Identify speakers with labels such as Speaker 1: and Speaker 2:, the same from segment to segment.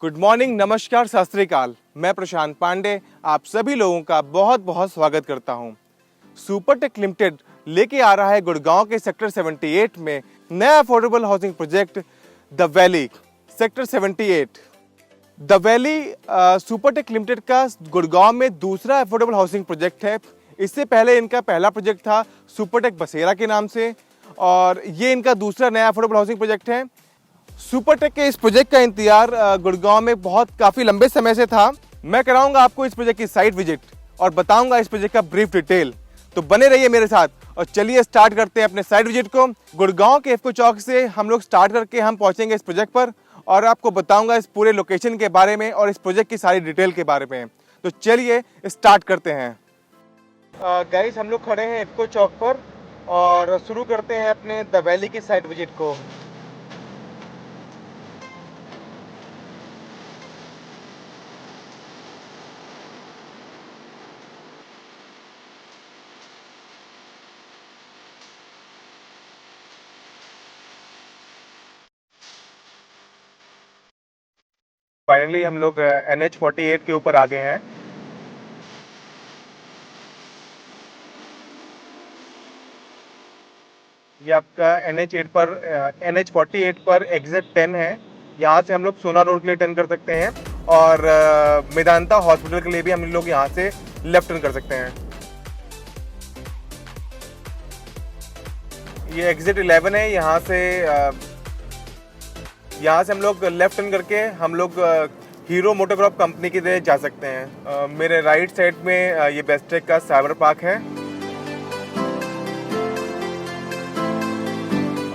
Speaker 1: Good morning, नमस्कार, सत श्री अकाल। मैं प्रशांत पांडे आप सभी लोगों का बहुत बहुत स्वागत करता हूं। सुपरटेक लिमिटेड लेके आ रहा है गुड़गांव के सेक्टर 78 में नया affordable housing project the valley sector 78। The valley Supertech limited का गुड़गांव में दूसरा अफोर्डेबल हाउसिंग प्रोजेक्ट है। इससे पहले इनका पहला प्रोजेक्ट था सुपरटेक बसेरा के नाम से, और ये इनका दूसरा नया अफोर्डेबल हाउसिंग प्रोजेक्ट है। सुपरटेक के इस प्रोजेक्ट का इंतजार गुड़गांव में काफी लंबे समय से था। मैं कराऊंगा आपको इस प्रोजेक्ट की साइट विजिट और बताऊंगा इस प्रोजेक्ट का ब्रीफ डिटेल, तो बने रहिए मेरे साथ। और चलिए स्टार्ट करते हैं अपने साइट विजिट को। गुड़गांव के इफ्को चौक से हम लोग स्टार्ट करके हम पहुंचेंगे इस प्रोजेक्ट पर, और आपको बताऊंगा इस पूरे लोकेशन के बारे में और इस प्रोजेक्ट की सारी डिटेल के बारे में। तो चलिए स्टार्ट करते हैं। गाइस, हम लोग खड़े हैं इफ्को चौक पर और शुरू करते हैं अपने द वैली की साइट विजिट को। फाइनली हम लोग NH48 के ऊपर आ गए हैं। ये आपका NH48 पर एग्जिट 10 है। यहाँ से हम लोग सोना रोड के लिए टर्न कर सकते हैं और मेदांता हॉस्पिटल के लिए भी हम लोग यहाँ से लेफ्ट टर्न कर सकते हैं। ये एग्जिट 11 है। यहाँ से हम लोग लेफ्ट टर्न करके हम लोग हीरो मोटोक्रॉप कंपनी की तरह जा सकते हैं। मेरे राइट साइड में ये बेस्टेक का साइबर पार्क है,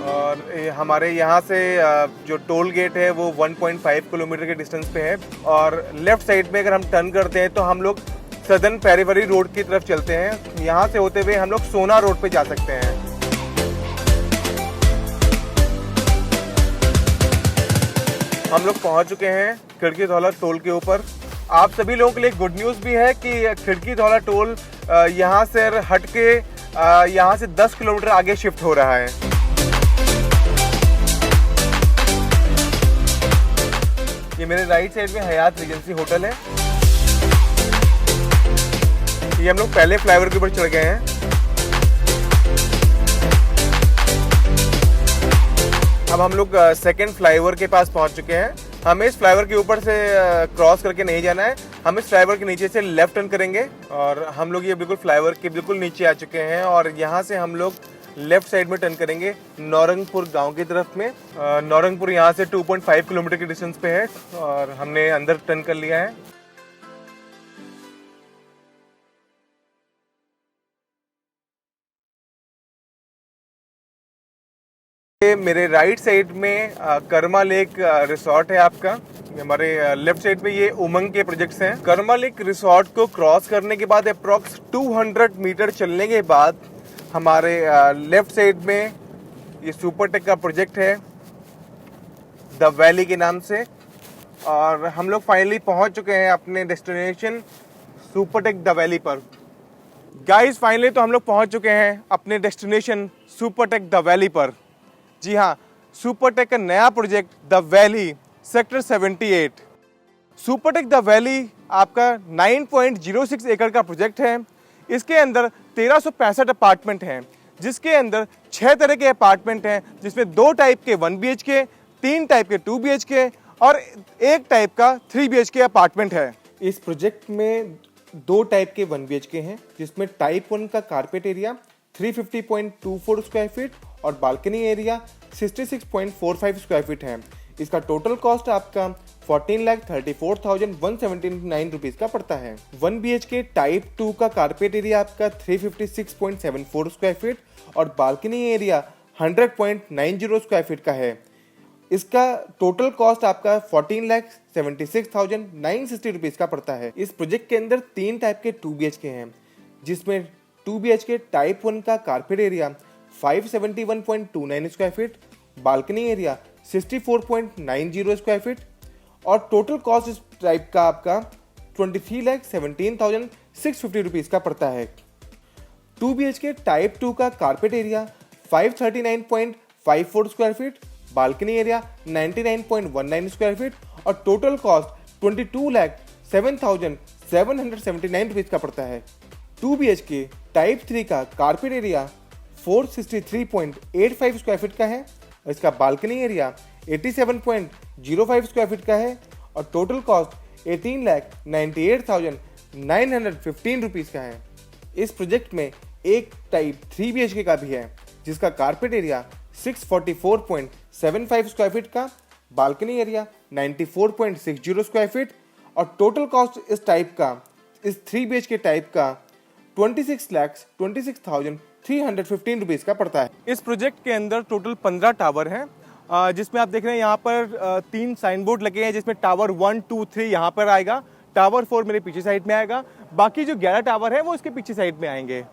Speaker 1: और हमारे यहाँ से जो टोल गेट है वो 1.5 किलोमीटर के डिस्टेंस पे है। और लेफ्ट साइड में अगर हम टर्न करते हैं तो हम लोग सदर्न पेरीफेरी रोड की तरफ चलते हैं। यहाँ से होते हुए हम लोग सोना रोड पे जा सकते हैं। हम लोग पहुंच चुके हैं खिड़की धौला टोल के ऊपर। आप सभी लोगों के लिए गुड न्यूज़ भी है कि खिड़की धौला टोल यहाँ से हट के यहाँ से 10 किलोमीटर आगे शिफ्ट हो रहा है। ये मेरे राइट साइड में हयात रीजेंसी होटल है। ये हम लोग पहले फ्लाईओवर के ऊपर चढ़ गए हैं। अब हम लोग सेकेंड फ्लाईओवर के पास पहुंच चुके हैं। हमें इस फ्लाईओवर के ऊपर से क्रॉस करके नहीं जाना है, हम इस फ्लाईओवर के नीचे से लेफ्ट टर्न करेंगे। और हम लोग ये बिल्कुल फ्लाईओवर के बिल्कुल नीचे आ चुके हैं, और यहाँ से हम लोग लेफ्ट साइड में टर्न करेंगे नौरंगपुर गांव की तरफ में। नौरंगपुर यहाँ से 2.5 किलोमीटर के डिस्टेंस पे है, और हमने अंदर टर्न कर लिया है। मेरे राइट साइड में कर्मा लेक रिसोर्ट है आपका। हमारे लेफ्ट साइड पे ये उमंग के प्रोजेक्ट्स हैं। कर्मा लेक रिसोर्ट को क्रॉस करने के बाद अप्रोक्स 200 मीटर चलने के बाद हमारे लेफ्ट साइड में ये सुपरटेक का प्रोजेक्ट है द वैली के नाम से, और हम लोग फाइनली पहुंच चुके हैं अपने डेस्टिनेशन सुपरटेक द वैली पर। गाइस, फाइनली तो हम लोग पहुंच चुके हैं अपने डेस्टिनेशन सुपरटेक द वैली पर। जी हाँ, सुपरटेक का नया project the valley sector 78। Supertech the valley आपका 9.06 एकड़ का प्रोजेक्ट है। इसके अंदर 1365 अपार्टमेंट हैं, जिसके अंदर 6 तरह के अपार्टमेंट हैं, जिसमें 2 टाइप के 1 BHK, 3 टाइप के 2 BHK और 1 टाइप का 3 BHK अपार्टमेंट है। इस प्रोजेक्ट में 2 टाइप के 1 BHK हैं, जिसमें टाइप 1 का कारपेट एरिया 350.24 स्क्वायर फीट और बालकनी एरिया 66.45 स्क्वायर फीट है। इसका टोटल कॉस्ट आपका 14,34,179 रुपीज का पड़ता है। 1 BHK टाइप 2 का कारपेट एरिया आपका 356.74 स्क्वायर फीट और बालकनी एरिया 100.90 स्क्वायर फीट का है। इसका टोटल कॉस्ट आपका 14,76,960 रुपीज का पड़ता है। इस प्रोजेक्ट के अंदर 3 टाइप के 2 BHK हैं, जिसमें 2 BHK टाइप 1 का carpet area 571.29 square feet, balcony area 64.90 square feet और टोटल कॉस्ट इस टाइप का आपका 23,17,650 रुपीज का पड़ता है। 2 BHK टाइप 2 का carpet area 539.54 square feet, balcony area 99.19 square feet और टोटल कॉस्ट 22,07,779 रुपीज का पड़ता है। 2 BHK टाइप 3 का कारपेट एरिया 463.85 स्क्वायर फीट का है और इसका बालकनी एरिया 87.05 स्क्वायर फीट का है और टोटल कॉस्ट 18,98,915 रुपीज का है। इस प्रोजेक्ट में एक टाइप 3 BHK का भी है जिसका कारपेट एरिया 644.75 स्क्वायर फीट का, बालकनी एरिया 94.60 स्क्वायर फीट और टोटल कॉस्ट इस 3 BHK टाइप का 26,26,315 रुपीज का पड़ता है। इस प्रोजेक्ट के अंदर टोटल 15 टावर हैं, जिसमें आप देख रहे हैं यहाँ पर 3 साइन बोर्ड लगे हैं, जिसमें टावर 1, 2, 3 यहाँ पर आएगा, टावर 4 मेरे पीछे साइड में आएगा, बाकी जो 11 टावर है वो इसके पीछे साइड में आएंगे।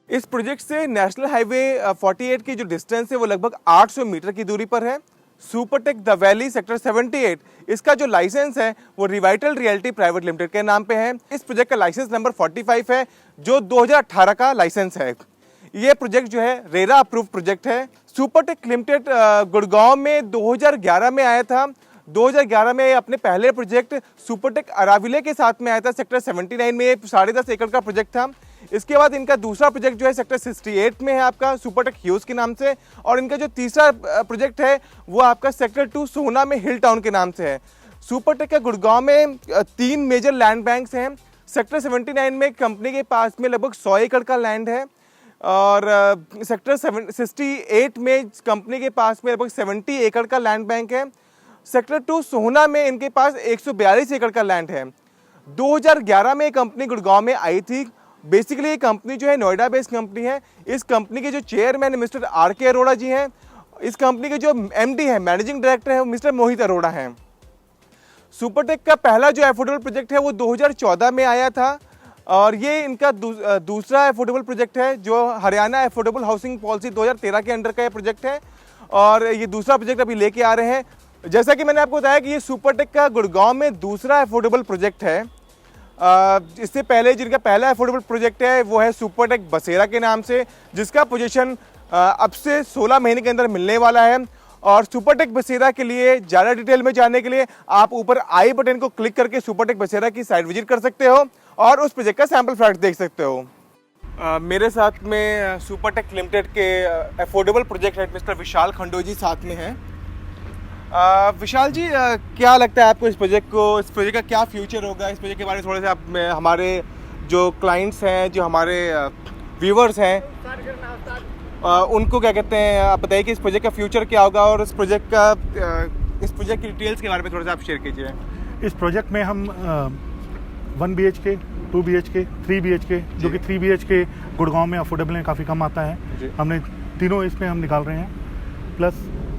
Speaker 1: इस प्रोजेक्ट से नेशनल हाईवे 48 की जो डिस्टेंस है वो लगभग 800 मीटर की दूरी पर है। सुपरटेक द वैली सेक्टर 78, इसका जो लाइसेंस है वो रिवाइटल रियल्टी प्राइवेट लिमिटेड के नाम पे है। इस प्रोजेक्ट का लाइसेंस नंबर 45 है जो 2018 का लाइसेंस है। ये प्रोजेक्ट जो है रेरा अप्रूव प्रोजेक्ट है। सुपरटेक लिमिटेड गुड़गांव में 2011 में आया था। 2011 में अपने पहले प्रोजेक्ट सुपरटेक अराविले के साथ में आया था सेक्टर 79 में, 10.5 एकड़ का प्रोजेक्ट था। इसके बाद इनका दूसरा प्रोजेक्ट जो है सेक्टर 68 में है आपका सुपरटेक ह्यूज के नाम से, और इनका जो तीसरा प्रोजेक्ट है वो आपका सेक्टर 2 सोना में हिल टाउन के नाम से है। सुपरटेक का गुड़गांव में 3 मेजर लैंड बैंक्स हैं। सेक्टर 79 में कंपनी के पास में लगभग 100 एकड़ का लैंड है और सेक्टर 68 में कंपनी के पास में लगभग 70 एकड़ का लैंड बैंक है। सेक्टर 2 सोना में इनके पास 142 एकड़ का लैंड है। 2011 में कंपनी गुड़गांव में आई थी। बेसिकली ये कंपनी जो है नोएडा बेस्ड कंपनी है। इस कंपनी के जो चेयरमैन मिस्टर RK अरोड़ा जी हैं। इस कंपनी के जो MD है, मैनेजिंग डायरेक्टर है, मिस्टर मोहित अरोड़ा हैं। सुपरटेक का पहला जो एफोर्डेबल प्रोजेक्ट है वो 2014 में आया था और ये इनका दूसरा एफोर्डेबल प्रोजेक्ट है जो हरियाणा एफोर्डेबल हाउसिंग पॉलिसी 2013 के अंडर का ये प्रोजेक्ट है और ये दूसरा प्रोजेक्ट अभी लेके आ रहे हैं। जैसा कि मैंने आपको बताया कि ये सुपरटेक का गुड़गांव में दूसरा एफोर्डेबल प्रोजेक्ट है। इससे पहले जिनका पहला एफोर्डेबल प्रोजेक्ट है वो है सुपरटेक बसेरा के नाम से, जिसका पोजीशन अब से 16 महीने के अंदर मिलने वाला है। और सुपरटेक बसेरा के लिए ज़्यादा डिटेल में जानने के लिए आप ऊपर आई बटन को क्लिक करके सुपरटेक बसेरा की साइट विजिट कर सकते हो और उस प्रोजेक्ट का सैंपल फ्लैट देख सकते हो। मेरे साथ में सुपरटेक लिमिटेड के एफोर्डेबल प्रोजेक्ट हेड मिस्टर विशाल खंडो जी साथ में हैं। विशाल जी, क्या लगता है आपको इस प्रोजेक्ट का क्या फ्यूचर होगा? इस प्रोजेक्ट के बारे में थोड़े से आप हमारे जो क्लाइंट्स हैं, जो हमारे व्यूवर्स हैं, उनको क्या कहते हैं, आप बताइए कि इस प्रोजेक्ट का फ्यूचर क्या होगा और इस प्रोजेक्ट की डिटेल्स के बारे में थोड़ा सा आप शेयर कीजिए।
Speaker 2: इस प्रोजेक्ट में हम 1 BHK, 2 BHK, 3 BHK, जो कि 3 BHK गुड़गांव में अफोर्डेबल में काफ़ी कम आता है, हमने तीनों इसमें हम निकाल रहे हैं। प्लस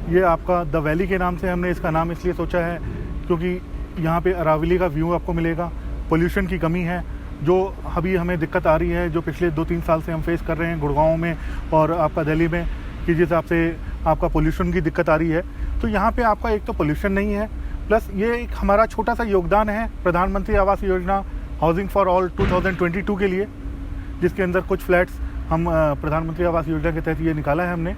Speaker 2: ये आपका द वैली के नाम से हमने इसका नाम इसलिए सोचा है क्योंकि यहाँ पे अरावली का व्यू आपको मिलेगा। पोल्यूशन की कमी है जो अभी हमें दिक्कत आ रही है, जो पिछले 2-3 साल से हम फेस कर रहे हैं गुड़गांव में और आपका दिल्ली में, कि जिस हिसाब से आपका पोल्यूशन की दिक्कत आ रही है। तो यहाँ पे आपका एक तो पोल्यूशन नहीं है, प्लस ये एक हमारा छोटा सा योगदान है प्रधानमंत्री Awas Yojana housing for all 2022 के लिए, जिसके अंदर कुछ फ्लैट्स हम प्रधानमंत्री आवास योजना के तहत ये निकाला है हमने।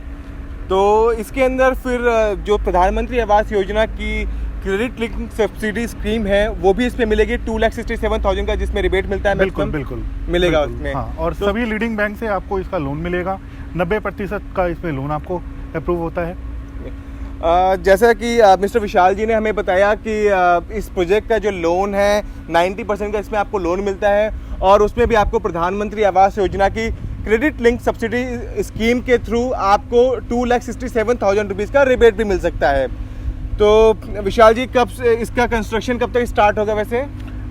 Speaker 1: तो इसके अंदर फिर जो प्रधानमंत्री आवास योजना की क्रेडिट लिंक सब्सिडी स्कीम है वो भी इसमें मिलेगी 2,67,000 का, जिसमें रिबेट मिलता है।
Speaker 2: बिल्कुल
Speaker 1: मिलेगा उसमें।
Speaker 2: हाँ, और तो सभी लीडिंग बैंक से आपको इसका लोन मिलेगा। 90% का इसमें लोन आपको अप्रूव होता है।
Speaker 1: जैसा कि मिस्टर विशाल जी ने हमें बताया कि इस प्रोजेक्ट का जो लोन है 90% का इसमें आपको लोन मिलता है और उसमें भी आपको प्रधानमंत्री आवास योजना की क्रेडिट लिंक सब्सिडी स्कीम के थ्रू आपको 2,67,000 रुपीज़ का रिबेट भी मिल सकता है। तो विशाल जी, कब से इसका कंस्ट्रक्शन कब तक स्टार्ट होगा? वैसे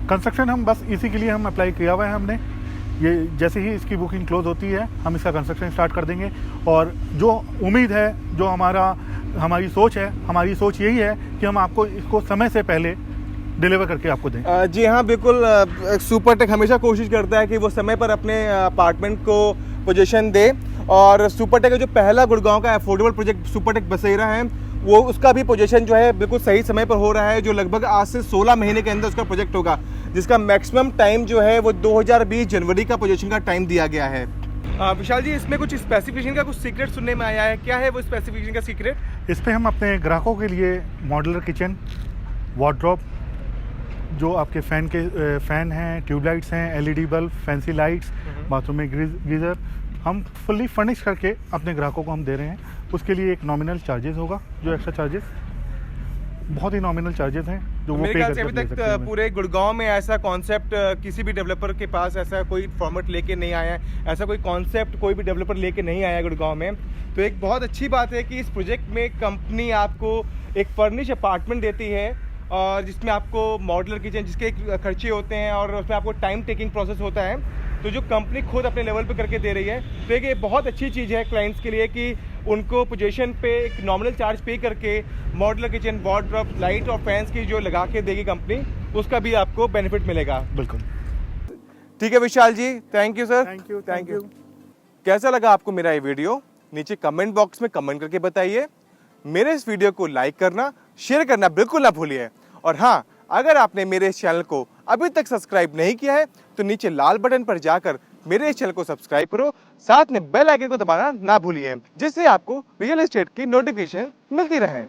Speaker 2: कंस्ट्रक्शन हम बस इसी के लिए हम अप्लाई किया हुआ है हमने। ये जैसे ही इसकी बुकिंग क्लोज होती है हम इसका कंस्ट्रक्शन स्टार्ट कर देंगे और जो उम्मीद है, जो हमारी सोच यही है कि हम आपको इसको समय से पहले डिलीवर करके आपको दें।
Speaker 1: जी हाँ, बिल्कुल। सुपरटेक हमेशा कोशिश करता है कि वो समय पर अपने अपार्टमेंट को पोजीशन दे और सुपरटेक का जो पहला गुड़गांव का अफोर्डेबल प्रोजेक्ट सुपरटेक बसेरा है वो उसका भी पोजीशन जो है बिल्कुल सही समय पर हो रहा है, जो लगभग आज से 16 महीने के अंदर उसका प्रोजेक्ट होगा, जिसका मैक्सिमम टाइम जो है वो 2020 जनवरी का पोजीशन का टाइम दिया गया है। विशाल जी, इसमें कुछ स्पेसिफिकेशन का कुछ सीक्रेट सुनने में आया है, क्या है वो स्पेसिफिकेशन का सीक्रेट?
Speaker 2: इस पर हम अपने ग्राहकों के लिए मॉड्यूलर किचन, वार्डरोब, जो आपके फ़ैन हैं, ट्यूबलाइट्स हैं, LED bulb, fancy lights, bathroom में गीज़र, हम फुल्ली फर्निश करके अपने ग्राहकों को हम दे रहे हैं। उसके लिए एक नॉमिनल चार्जेस होगा, जो एक्स्ट्रा चार्जेस बहुत ही नॉमिनल चार्जेस हैं जो वो
Speaker 1: मेरे
Speaker 2: पे
Speaker 1: ख्याल से
Speaker 2: करके
Speaker 1: अभी
Speaker 2: ले
Speaker 1: तक
Speaker 2: सकते हैं।
Speaker 1: पूरे गुड़गांव में ऐसा कॉन्सेप्ट किसी भी डेवलपर के पास ऐसा कोई फॉर्मेट लेके नहीं आया है, ऐसा कोई कॉन्सेप्ट कोई भी डेवलपर लेके नहीं आया गुड़गांव में। तो एक बहुत अच्छी बात है कि इस प्रोजेक्ट में कंपनी आपको एक फर्निश अपार्टमेंट देती है, और जिसमें आपको मॉडुलर किचन जिसके खर्चे होते हैं और उसमें आपको टाइम टेकिंग प्रोसेस होता है, तो जो कंपनी खुद अपने लेवल पे करके दे रही है। तो एक ये बहुत अच्छी चीज़ है क्लाइंट्स के लिए कि उनको पोजीशन पे एक नॉमिनल चार्ज पे करके मॉडुलर किचन, वार्डरोब, लाइट और फैंस की जो लगा के देगी कंपनी, उसका भी आपको बेनिफिट मिलेगा।
Speaker 2: बिल्कुल।
Speaker 1: ठीक है Vishal ji, thank you sir.
Speaker 2: Thank you.
Speaker 1: कैसा लगा आपको मेरा ये वीडियो? नीचे कमेंट बॉक्स में कमेंट करके बताइए। मेरे इस वीडियो को लाइक करना, शेयर करना बिल्कुल ना भूलिए। और हाँ, अगर आपने मेरे इस चैनल को अभी तक सब्सक्राइब नहीं किया है तो नीचे लाल बटन पर जाकर मेरे इस चैनल को सब्सक्राइब करो, साथ में बेल आइकन को दबाना ना भूलिए, जिससे आपको रियल एस्टेट की नोटिफिकेशन मिलती रहे।